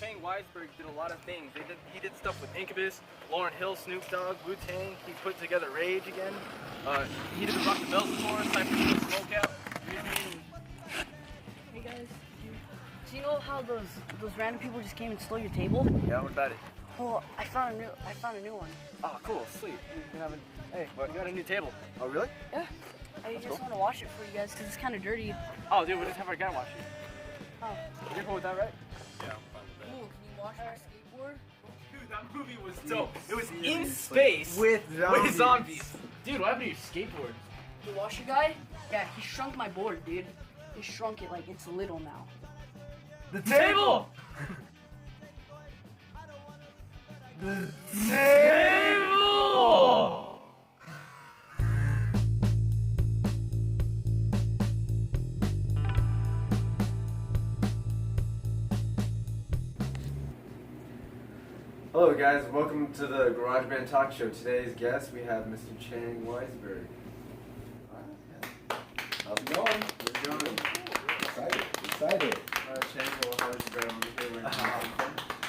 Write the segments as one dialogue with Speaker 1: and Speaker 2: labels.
Speaker 1: Chang Weisberg did a lot of things. He did stuff with Incubus, Lauryn Hill, Snoop Dogg, Wu-Tang. He put together Rage again. He did the Rock the Bells before, Cypress Hill, Smokeout.
Speaker 2: Hey guys, do you know how those random people just came and stole your table?
Speaker 1: Yeah, what about it?
Speaker 2: Well, I found a new one.
Speaker 1: Oh, cool, sweet. Hey, well, you got a new table. Oh, really?
Speaker 2: Yeah. I just want to wash it for you guys because it's kind of dirty.
Speaker 1: Oh, dude, we'll just have our guy wash it.
Speaker 2: Oh.
Speaker 1: You're cool with that, right?
Speaker 2: Yeah, I'm fine with that. Ooh, can you wash my skateboard?
Speaker 1: Dude, that movie was dope. It was in space with zombies. Dude, what happened to your skateboard?
Speaker 2: The washer guy? Yeah, he shrunk my board, dude. He shrunk it like it's little now.
Speaker 1: The table! The table!
Speaker 3: Hello guys, welcome to the Garagebandtalkshow. Today's guest, we have Mr. Chang Weisberg.
Speaker 4: How's it going?
Speaker 3: We're doing
Speaker 4: Excited.
Speaker 3: Chang, well, how did you get over here?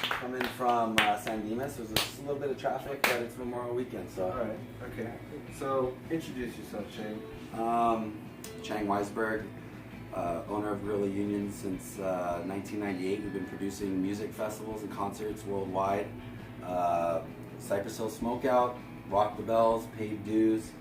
Speaker 4: Coming from San Dimas, there's a little bit of traffic, but it's Memorial Weekend, so.
Speaker 3: Alright, okay. So, introduce yourself, Chang.
Speaker 4: Chang Weisberg, owner of Guerilla Union since 1998. We've been producing music festivals and concerts worldwide. Cypress Hill Smokeout, Rock the Bells, Paid Dues.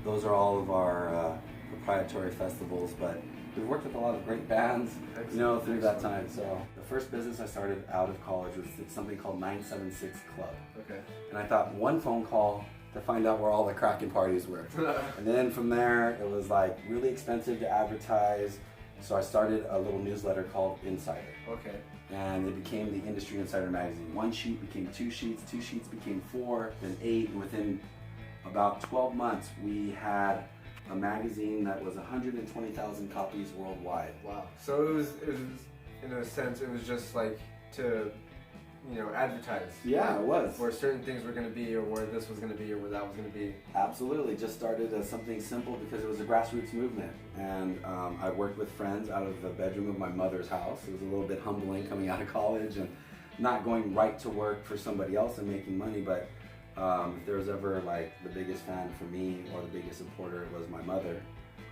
Speaker 4: Those are all of our proprietary festivals, but we've worked with a lot of great bands, through that time. So the first business I started out of college was something called 976 Club.
Speaker 3: Okay.
Speaker 4: And I thought one phone call to find out where all the cracking parties were. And then from there, it was like really expensive to advertise. So I started a little newsletter called Insider.
Speaker 3: Okay.
Speaker 4: And it became the Industry Insider magazine. One sheet became 2 sheets, 2 sheets became 4, then 8, and within about 12 months, we had a magazine that was 120,000 copies worldwide.
Speaker 3: Wow. So it was, in a sense, it was just like to, advertise.
Speaker 4: Yeah, it was.
Speaker 3: Where certain things were going to be, or where this was going to be, or where that was going to be.
Speaker 4: Absolutely. Just started as something simple because it was a grassroots movement. And I worked with friends out of the bedroom of my mother's house. It was a little bit humbling coming out of college and not going right to work for somebody else and making money, but if there was ever like the biggest fan for me or the biggest supporter, it was my mother,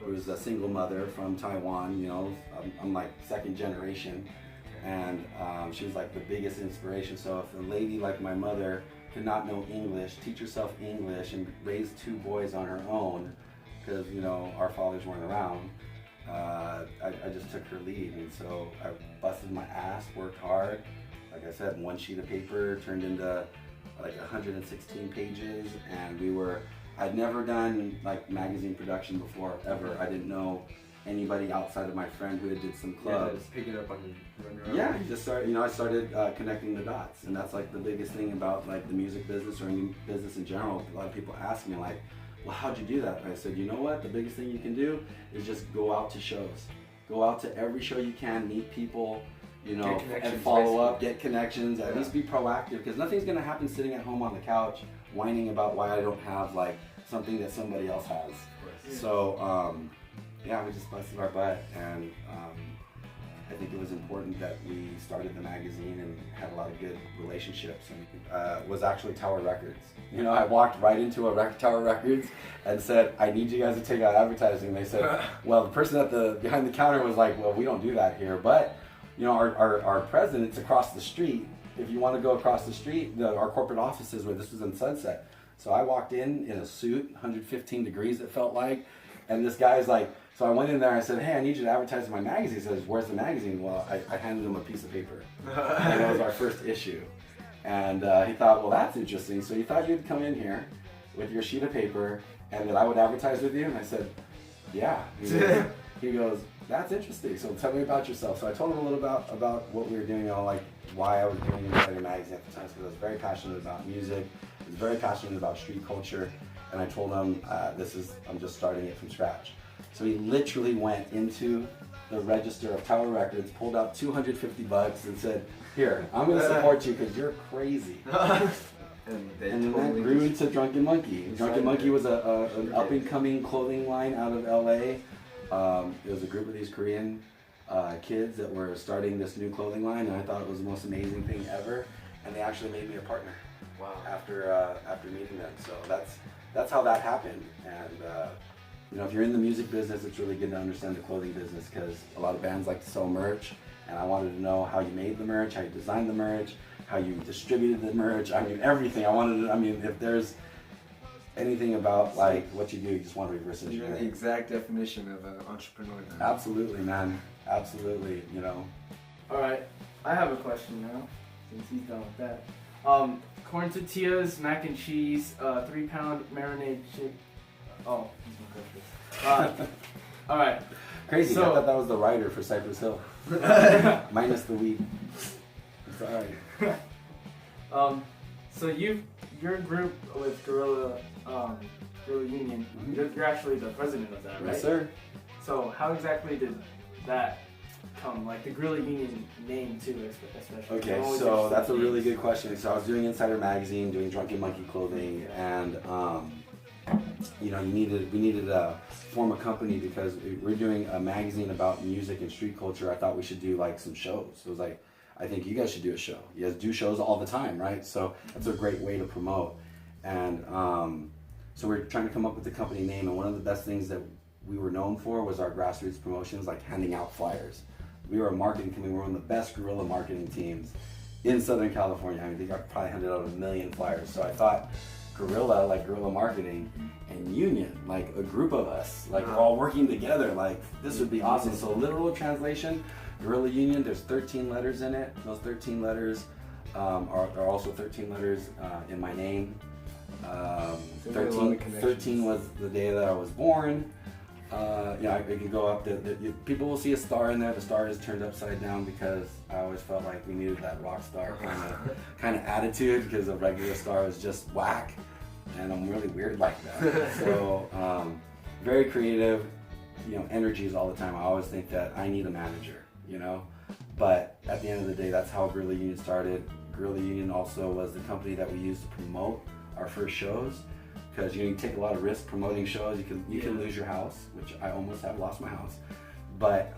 Speaker 4: who was a single mother from Taiwan. I'm like second generation, and she was like the biggest inspiration. So if a lady like my mother could not know English, teach herself English, and raise 2 boys on her own, because our fathers weren't around, I just took her lead, and so I busted my ass, worked hard. Like I said, 1 sheet of paper turned into like 116 pages, and I'd never done like magazine production before, ever. I didn't know anybody outside of my friend who had did some clubs.
Speaker 3: Yeah, just pick it up on your own.
Speaker 4: Yeah, just started, I started connecting the dots, and that's like the biggest thing about like the music business or any business in general. A lot of people ask me like, well, how'd you do that? And I said, you know what, the biggest thing you can do is just go out to shows. Go out to every show you can, meet people, and follow up, get connections, at least be proactive, because nothing's going to happen sitting at home on the couch whining about why I don't have like something that somebody else has. So we just busted our butt, and I think it was important that we started the magazine and had a lot of good relationships, and was actually Tower Records. I walked right into Tower Records and said, I need you guys to take out advertising. And they said, well, the person behind the counter was like, well, we don't do that here, but our president's across the street. If you want to go across the street, our corporate offices where this was in Sunset. So I walked in a suit, 115 degrees it felt like, and this guy's like, so I went in there and I said, hey, I need you to advertise in my magazine. He says, where's the magazine? Well, I handed him a piece of paper. And it was our first issue. And he thought, well, that's interesting. So he thought you'd come in here with your sheet of paper and that I would advertise with you? And I said, yeah. He goes, that's interesting. So tell me about yourself. So I told him a little about what we were doing, like why I was doing Insider Magazine at the time, because I was very passionate about music. I was very passionate about street culture. And I told him, I'm just starting it from scratch. So he literally went into the register of Tower Records, pulled out $250 and said, here, I'm going to support you because you're crazy. And then that grew into Drunken Monkey. Drunken Monkey was an up-and-coming clothing line out of LA. It was a group of these Korean kids that were starting this new clothing line, and I thought it was the most amazing thing ever. And they actually made me a partner.
Speaker 3: Wow.
Speaker 4: After meeting them. So that's how that happened. And if you're in the music business, it's really good to understand the clothing business, because a lot of bands like to sell merch, and I wanted to know how you made the merch, how you designed the merch, how you distributed the merch. I mean, everything. If there's anything about like what you do, you just want to reverse
Speaker 3: You're
Speaker 4: engineer.
Speaker 3: the exact definition of an entrepreneur. Man.
Speaker 4: Absolutely, man. Absolutely.
Speaker 1: All right, I have a question now, since he's done with that. Corn tortillas, mac and cheese, 3-pound marinade chicken. Oh, he's gonna cook this. All right.
Speaker 4: Crazy.
Speaker 1: So,
Speaker 4: I thought that was the writer for Cypress Hill. Minus the weed. It's all right.
Speaker 1: So your group with Guerilla Union, you're actually the president of that, right?
Speaker 4: Yes, sir.
Speaker 1: So how exactly did that come? Like the Guerilla Union name too, especially.
Speaker 4: Okay,
Speaker 1: I'm always
Speaker 4: so
Speaker 1: interested
Speaker 4: that's a
Speaker 1: in
Speaker 4: really
Speaker 1: names.
Speaker 4: good question. So I was doing Insider Magazine, doing Drunken Monkey clothing, and we needed to form a company because we're doing a magazine about music and street culture. I thought we should do like some shows. It was like, I think you guys should do a show. You guys do shows all the time, right? So that's a great way to promote. And so we're trying to come up with the company name, and one of the best things that we were known for was our grassroots promotions, like handing out flyers. We were a marketing company. We were one of the best guerrilla marketing teams in Southern California. I think I probably handed out 1 million flyers. So I thought guerrilla, like guerrilla marketing, and union, like a group of us, like we're all working together, like this would be awesome. So literal translation, Guerilla Union, there's 13 letters in it. Those 13 letters are also 13 letters in my name. 13 was the day that I was born. I can go up. People will see a star in there. The star is turned upside down because I always felt like we needed that rock star kind of attitude, because a regular star is just whack, and I'm really weird like that. So very creative. Energies all the time. I always think that I need a manager. But at the end of the day, that's how Guerilla Union started. Guerilla Union also was the company that we used to promote our first shows, because you take a lot of risk promoting shows. You can lose your house, which I almost have lost my house, but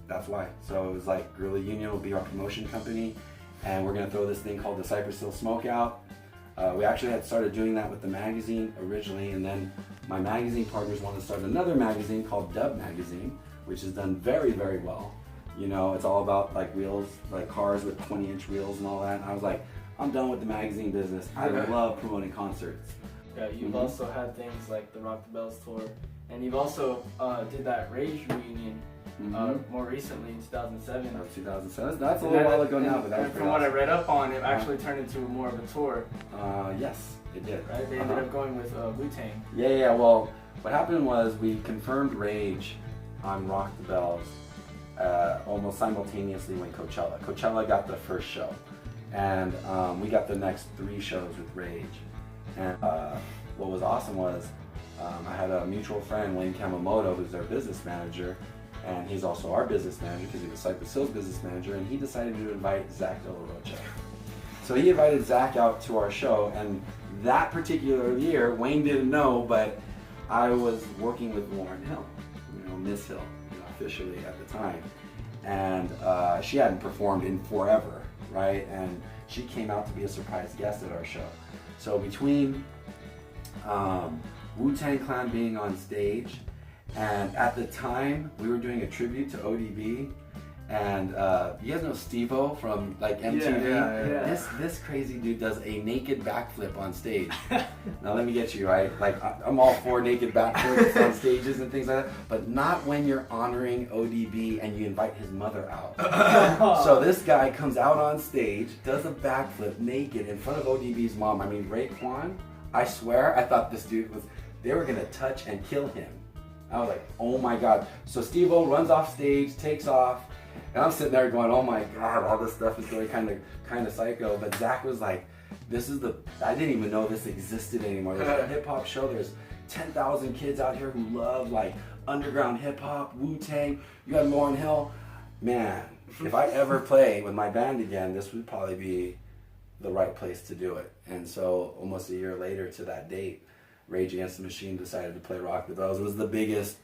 Speaker 4: that's why. So it was like Guerilla Union will be our promotion company, and we're gonna throw this thing called the Cypress Hill Smokeout. We actually had started doing that with the magazine originally, and then my magazine partners wanted to start another magazine called Dub Magazine, which has done very, very well. It's all about like wheels, like cars with 20-inch wheels and all that. And I was like, I'm done with the magazine business. I love promoting concerts.
Speaker 1: Yeah, you've also had things like the Rock the Bells tour, and you've also did that Rage reunion more recently in 2007.
Speaker 4: That was 2007. That's a little while ago now, but that was
Speaker 1: from what I read up on, it actually turned into more of a tour.
Speaker 4: Yes, it did.
Speaker 1: Right? They ended up going with Wu-Tang.
Speaker 4: Yeah. Well, what happened was we confirmed Rage on Rock the Bells almost simultaneously when Coachella got the first show, and we got the next 3 shows with Rage. And what was awesome was I had a mutual friend, Wayne Kamamoto, who's our business manager, and he's also our business manager because he was Cypress Hill's business manager, and he decided to invite Zach De La Rocha. So he invited Zach out to our show, and that particular year, Wayne didn't know, but I was working with Lauryn Hill, Miss Hill, officially at the time, and she hadn't performed in forever, right? And she came out to be a surprise guest at our show. So between Wu-Tang Clan being on stage, and at the time we were doing a tribute to ODB, and you guys know Steve-O from like MTV?
Speaker 3: Yeah.
Speaker 4: This crazy dude does a naked backflip on stage. Now let me get you, right? Like I'm all for naked backflips on stages and things like that, but not when you're honoring ODB and you invite his mother out. So this guy comes out on stage, does a backflip naked in front of ODB's mom. I mean, Raekwon, I swear I thought this dude they were gonna touch and kill him. I was like, oh my God. So Steve-O runs off stage, takes off, and I'm sitting there going, oh my God, all this stuff is going kind of psycho. But Zach was like, I didn't even know this existed anymore. There's a hip hop show. There's 10,000 kids out here who love like underground hip hop, Wu-Tang. You got Lauryn Hill. Man, if I ever play with my band again, this would probably be the right place to do it. And so almost a year later to that date, Rage Against the Machine decided to play Rock the Bells. It was the biggest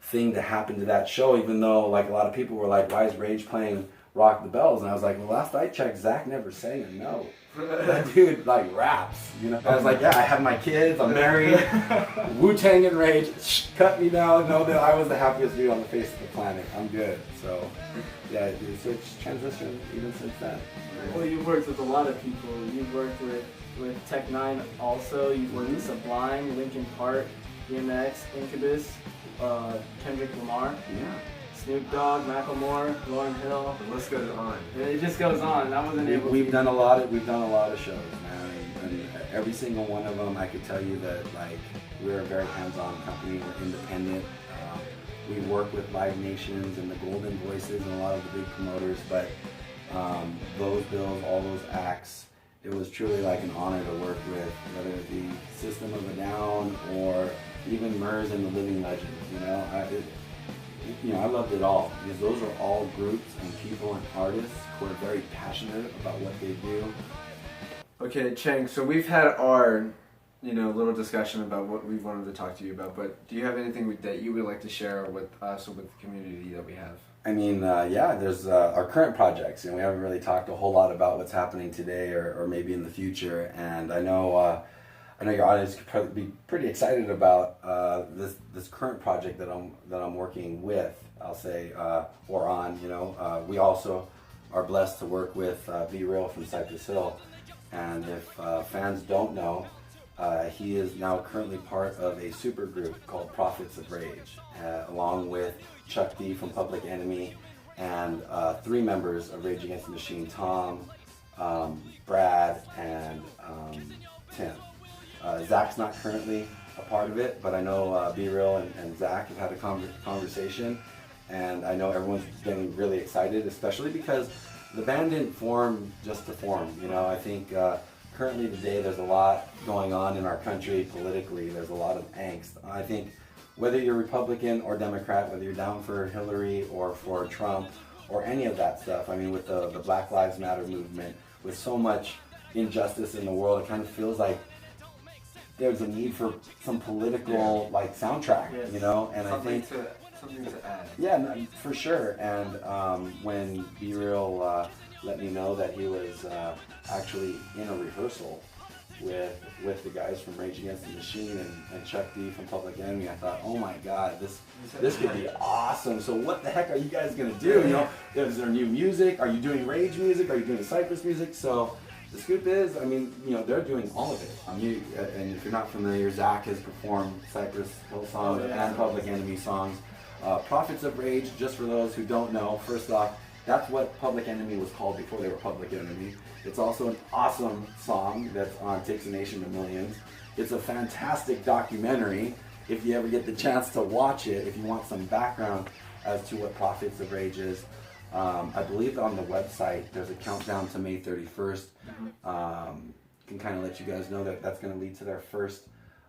Speaker 4: thing to happen to that show, even though like a lot of people were like, why is Rage playing Rock the Bells? And I was like, well, last I checked, Zach never sang a note. That dude like raps, you know. I was like, yeah, I have my kids, I'm married, Wu-Tang and Rage, cut me down, know that I was the happiest dude on the face of the planet. I'm good. So yeah, so it's transitioned even since then.
Speaker 1: Well, you've worked with a lot of people. You've worked with Tech Nine also. You've worked with Sublime, Linkin Park, DMX, Incubus, Kendrick Lamar.
Speaker 4: Yeah.
Speaker 1: Snoop Dogg, Macklemore, Lauryn Hill.
Speaker 3: The list goes on.
Speaker 1: It just goes on. I wasn't able.
Speaker 4: We've done a lot of shows, man, and every single one of them, I could tell you that like we're a very hands-on company. We're independent. We work with Live Nations and the Golden Voices and a lot of the big promoters, but those bills, all those acts, it was truly like an honor to work with, whether it be System of a Down or even Murs and the Living Legends. I loved it all because those are all groups and people and artists who are very passionate about what they do.
Speaker 3: Okay, Chang, so we've had our, little discussion about what we wanted to talk to you about, but do you have anything that you would like to share with us or with the community that we have?
Speaker 4: I mean, there's our current projects. We haven't really talked a whole lot about what's happening today or maybe in the future, and I know your audience could probably be pretty excited about this current project that I'm working with. I'll say or on. We also are blessed to work with Be Real from Cypress Hill, and if fans don't know, he is now currently part of a super group called Prophets of Rage, along with Chuck D from Public Enemy and 3 members of Rage Against the Machine: Tom, Brad, and Tim. Zach's not currently a part of it, but I know Be Real and Zach have had a conversation, and I know everyone's getting really excited, especially because the band didn't form just to form. I think currently today there's a lot going on in our country politically. There's a lot of angst. I think whether you're Republican or Democrat, whether you're down for Hillary or for Trump or any of that stuff, I mean, with the Black Lives Matter movement, with so much injustice in the world, it kind of feels like there's a need for some political soundtrack,
Speaker 1: Yes.
Speaker 4: And
Speaker 3: Something to add.
Speaker 4: Yeah, no, for sure. And when Be Real let me know that he was actually in a rehearsal with the guys from Rage Against the Machine and Chuck D from Public Enemy, I thought, oh my God, this could be awesome. So what the heck are you guys gonna do? Is there new music? Are you doing Rage music? Are you doing Cypress music? So the scoop is, they're doing all of it. And if you're not familiar, Zach has performed Cypress Hill songs and Public Enemy songs. Prophets of Rage, just for those who don't know, first off, that's what Public Enemy was called before they were Public Enemy. It's also an awesome song that's on Takes a Nation to Millions. It's a fantastic documentary if you ever get the chance to watch it, if you want some background as to what Prophets of Rage is. I believe on the website there's a countdown to May 31st. Can kind of let you guys know that that's going to lead to their first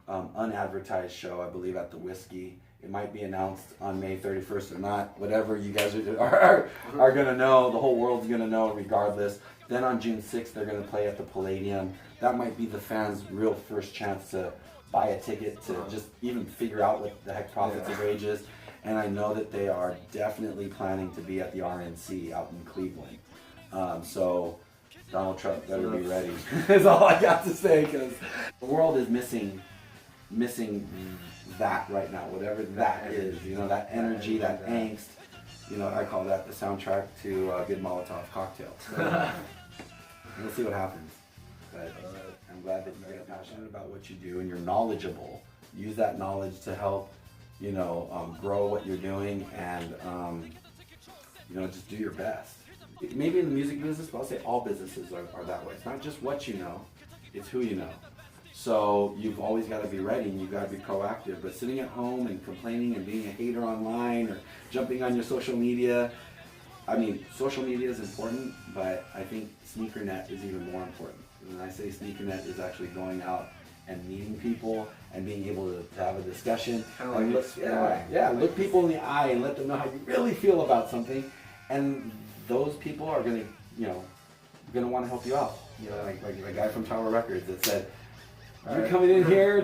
Speaker 4: unadvertised show, I believe, at the Whiskey. It might be announced on May 31st or not. Whatever you guys are going to know, the whole world's going to know regardless. Then on June 6th, they're going to play at the Palladium. That might be the fans' real first chance to buy a ticket to just even figure out what the heck Prophets of Rage is. And I know that they are definitely planning to be at the RNC out in Cleveland. So Donald Trump better be ready. Is all I got to say, because the world is missing that right now, whatever that is, that energy, that angst, I call that the soundtrack to a good Molotov cocktail. So we'll see what happens. But I'm glad that you get passionate about what you do and you're knowledgeable. Use that knowledge to help, grow what you're doing and, just do your best. Maybe in the music business, but I'll say all businesses are that way. It's not just what you know, it's who you know. So you've always got to be ready and you've got to be proactive. But sitting at home and complaining and being a hater online or jumping on your social media, social media is important, but I think sneakernet is even more important. When I say sneakernet is actually going out and meeting people and being able to have a discussion. And look people in the eye and let them know how you really feel about something. And those people are going to want to help you out. Like the guy from Tower Records that said, you're coming in here,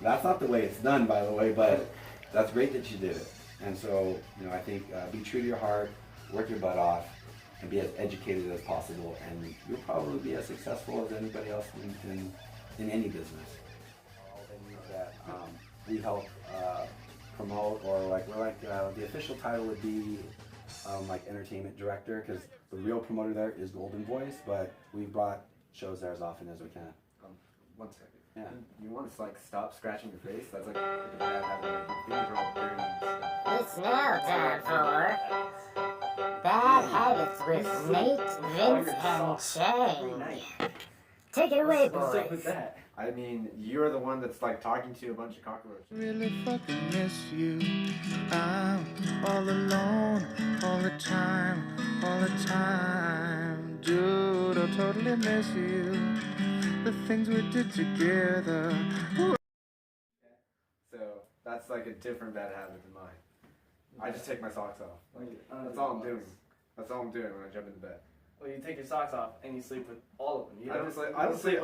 Speaker 4: that's not the way it's done, by the way, but that's great that you did it. And so, you know, I think be true to your heart, work your butt off, and be as educated as possible, and you'll probably be as successful as anybody else in any business. All things that we help promote, or like we're like the official title would be like entertainment director, because the real promoter there is Golden Voice, but we brought shows there as often as we can.
Speaker 3: 1 second.
Speaker 4: Yeah.
Speaker 3: You want to like stop scratching your face? That's like a bad habit. Your fingers are all dirty and stuff.
Speaker 5: It's now time for Bad Habits with Nate, Vince, and Chang. Take it away,
Speaker 1: What's up with
Speaker 5: boys.
Speaker 1: that?
Speaker 3: I mean, you're the one that's like talking to a bunch of cockroaches.
Speaker 6: Really fucking miss you. I'm all alone all the time, dude. I totally miss you. The things we did together.
Speaker 3: So that's like a different bad habit than mine. I just take my socks off. Like, that's all I'm doing. That's all I'm doing when I jump into bed.
Speaker 1: Well, you take your socks off and you sleep with all of them. You
Speaker 3: I don't sleep.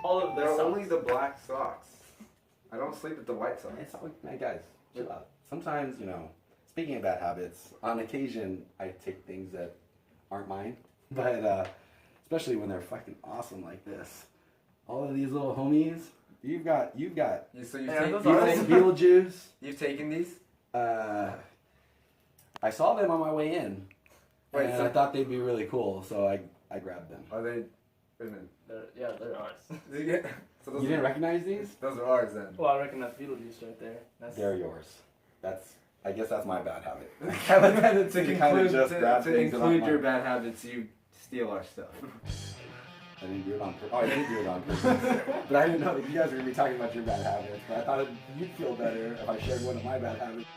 Speaker 1: all of the
Speaker 3: They're
Speaker 1: socks.
Speaker 3: only the black socks. I don't sleep with the white socks.
Speaker 4: It's all, man, guys, chill out. Sometimes, you know, speaking of bad habits, on occasion I take things that aren't mine, but especially when they're fucking awesome like this. All of these little homies, you've got.
Speaker 3: So you've
Speaker 1: Yeah, those
Speaker 4: You
Speaker 1: are
Speaker 4: like
Speaker 1: awesome.
Speaker 4: Beetlejuice?
Speaker 3: You've taken these?
Speaker 4: I saw them on my way in,
Speaker 3: Wait,
Speaker 4: and
Speaker 3: so-
Speaker 4: I thought they'd be really cool, so I grabbed them.
Speaker 3: Are they? Wait a minute.
Speaker 1: They're ours.
Speaker 3: So those
Speaker 4: You didn't recognize these?
Speaker 3: Those are ours then.
Speaker 1: Well, I reckon that's Beetlejuice right there.
Speaker 4: They're yours. I guess that's my bad habit. I have a tendency to kind of just grab
Speaker 3: to
Speaker 4: things that aren't
Speaker 3: include your
Speaker 4: mine.
Speaker 3: bad habits, you steal our stuff.
Speaker 4: I didn't do it on purpose. Oh, I didn't do it on purpose. But I didn't know that you guys were going to be talking about your bad habits. But I thought you'd feel better if I shared one of my bad habits.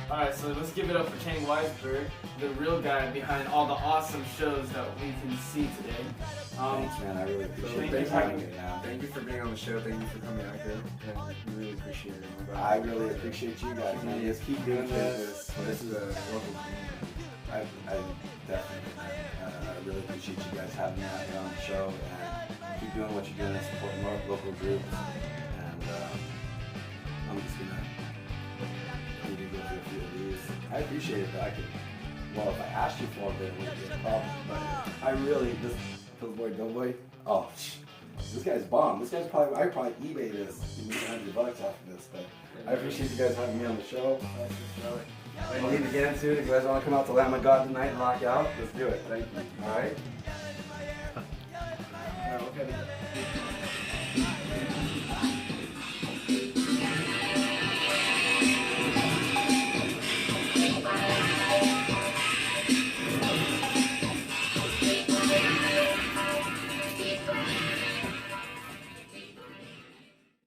Speaker 1: Alright, so let's give it up for Chang Weisberg, the real guy behind all the awesome shows that we can see today.
Speaker 4: Thanks, man. I really appreciate
Speaker 1: thank
Speaker 4: you
Speaker 1: you.
Speaker 4: having me now.
Speaker 3: Thank you for being on the show. Thank you for coming out here. And we really appreciate it.
Speaker 4: I really appreciate you guys, man. Just keep doing this.
Speaker 3: This is a local community.
Speaker 4: I definitely, man. I really appreciate you guys having me out here on the show, and keep doing what you're doing and supporting our local groups. And I'm just gonna need to go through a few of these. I appreciate it, but well, if I asked you for it, then it wouldn't be a problem. But I really, this boy, Doughboy, oh, this guy's bomb. This guy's probably, I probably eBay this and make $100 off of this. But I appreciate you guys having me on the show. We'll meet again soon. If you guys want to come out to Lamb of God tonight and rock out, let's do it. Thank you. All right.
Speaker 1: Alright, okay.